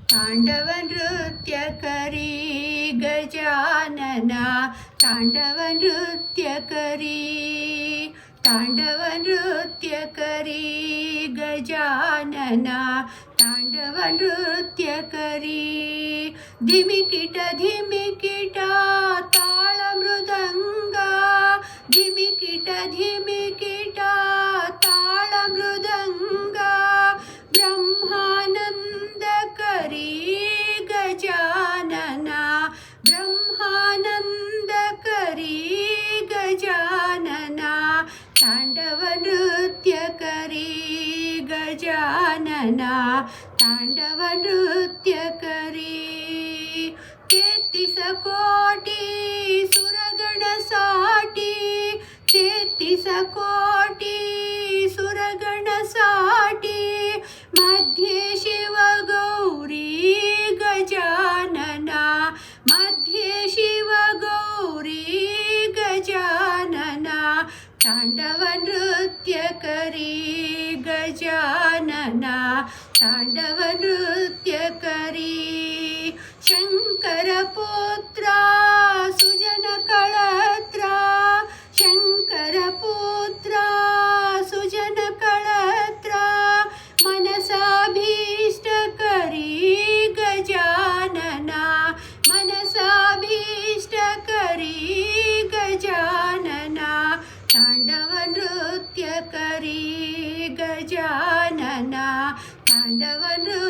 ತಾಂಡವ ನೃತ್ಯ ಕರಿ ಗಜಾನನ ತಾಂಡವ ನೃತ್ಯ ಕರಿ ತಾಂಡವ ನೃತ್ಯ ಕರಿ ಗಜಾನನ ತಾಂಡವ ನೃತ್ಯ ಕರಿ ಧಿಮಿಕಿಟ ಧಿಮಿಕಿಟ ತಾಳ ಮೃದಂಗ ಧಿಮಿಕಿಟ ಧಿಮಿಕಿಟ ತಾಳ ಮೃದಂಗ ಬ್ರಹ್ಮಾನಂದ ಕರಿ ಗಜಾನನ ಬ್ರಹ್ಮಾನಂದ ಕರಿ ಗಜಾನನ ತಾಂಡವ ನೃತ್ಯ ಕರಿ ಗಜಾನನ ತಾಂಡವ ನೃತ್ಯ ಕರಿ तेत्तीस कोटि सुरगण साटी तेत्तीस कोटि सुरगण साटी मध्ये शिव गौरी गजानना मध्ये शिव गौरी गजानना तांडव नृत्य करी गजानना तांडव नृत्य करी शंकर पुत्र सुजन कळत्र शंकर पुत्र सुजन कळत्र मनसाभीष्ट करी गजानना मनसाभीष्ट करी गजानना तांडव नृत्य करी गजानना तांडव नृत्य